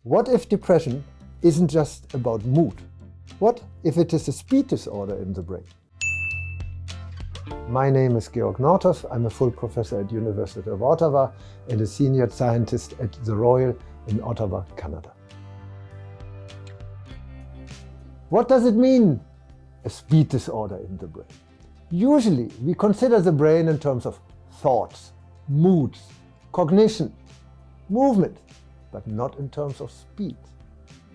What if depression isn't just about mood? What if it is a speed disorder in the brain? My name is Georg Northoff. I'm a full professor at University of Ottawa and a senior scientist at the Royal in Ottawa, Canada. What does it mean, a speed disorder in the brain? Usually, we consider the brain in terms of thoughts, moods, cognition, movement, but not in terms of speed.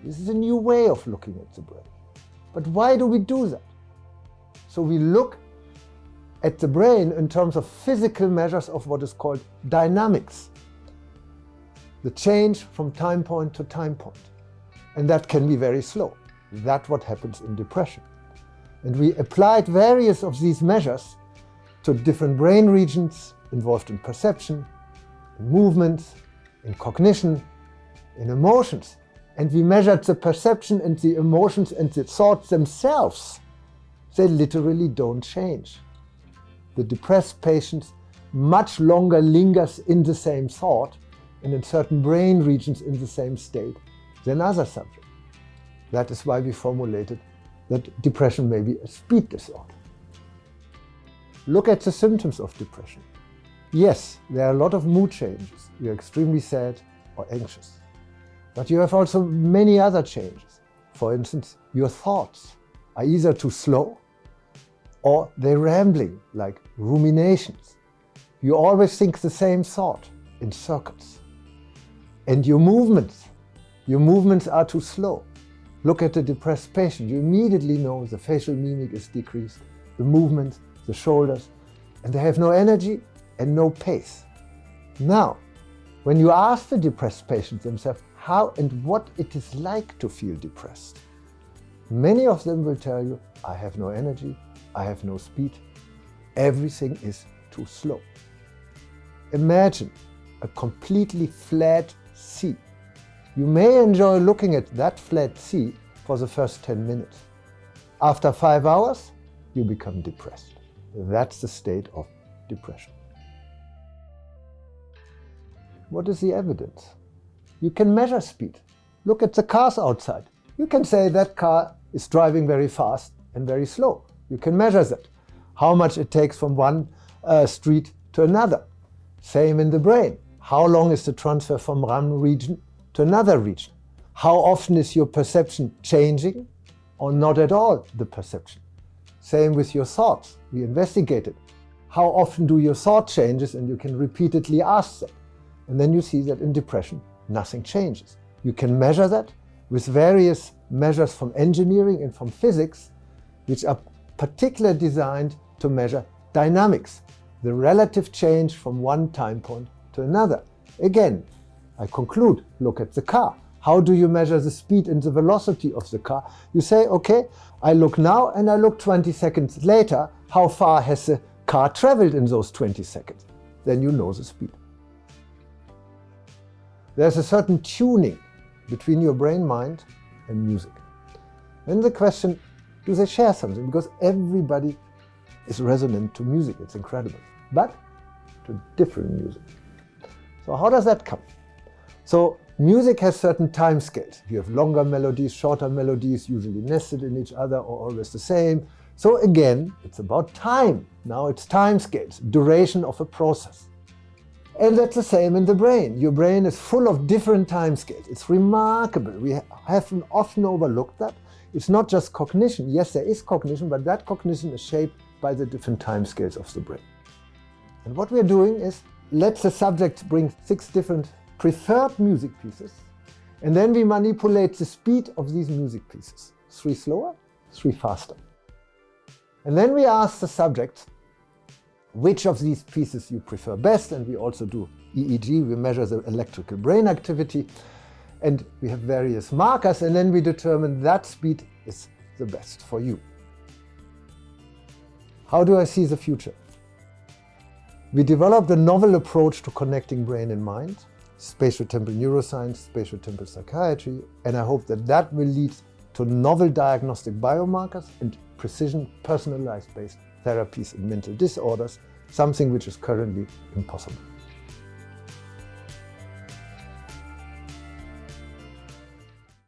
This is a new way of looking at the brain. But why do we do that? So we look at the brain in terms of physical measures of what is called dynamics. The change from time point to time point. And that can be very slow. That's what happens in depression. And we applied various of these measures to different brain regions involved in perception, in movements, in cognition, in emotions. And we measured the perception and the emotions and the thoughts themselves. They literally don't change. The depressed patient much longer lingers in the same thought and in certain brain regions in the same state than other subjects. That is why we formulated that depression may be a speed disorder. Look at the symptoms of depression. Yes, there are a lot of mood changes. You're extremely sad or anxious. But you have also many other changes. For instance, your thoughts are either too slow or they're rambling, like ruminations. You always think the same thought in circles. And your movements are too slow. Look at the depressed patient. You immediately know the facial mimic is decreased, the movements, the shoulders, and they have no energy and no pace. Now, when you ask the depressed patient themselves how and what it is like to feel depressed, many of them will tell you, I have no energy, I have no speed, everything is too slow. Imagine a completely flat sea. You may enjoy looking at that flat sea for the first 10 minutes. After 5 hours, you become depressed. That's the state of depression. What is the evidence? You can measure speed. Look at the cars outside. You can say that car is driving very fast and very slow. You can measure that. How much it takes from one street to another. Same in the brain. How long is the transfer from one region to another region? How often is your perception changing or not at all the perception? Same with your thoughts. We investigated. How often do your thought changes, and you can repeatedly ask that. And then you see that in depression, nothing changes. You can measure that with various measures from engineering and from physics, which are particularly designed to measure dynamics, the relative change from one time point to another. Again, I conclude, look at the car. How do you measure the speed and the velocity of the car? You say, okay, I look now and I look 20 seconds later. How far has the car traveled in those 20 seconds? Then you know the speed. There's a certain tuning between your brain, mind, and music. Then the question, do they share something? Because everybody is resonant to music. It's incredible. But to different music. So how does that come? So music has certain time scales. You have longer melodies, shorter melodies, usually nested in each other or always the same. So again, it's about time. Now it's time scales, duration of a process. And that's the same in the brain. Your brain is full of different time scales. It's remarkable. We have often overlooked that. It's not just cognition. Yes, there is cognition, but that cognition is shaped by the different time scales of the brain. And what we're doing is, let the subject bring 6 different preferred music pieces, and then we manipulate the speed of these music pieces. 3 slower, 3 faster. And then we ask the subject which of these pieces you prefer best, and we also do EEG, we measure the electrical brain activity, and we have various markers, and then we determine that speed is the best for you. How do I see the future? We developed a novel approach to connecting brain and mind, spatiotemporal neuroscience, spatiotemporal psychiatry, and I hope that that will lead to novel diagnostic biomarkers and precision personalized based therapies in mental disorders, something which is currently impossible.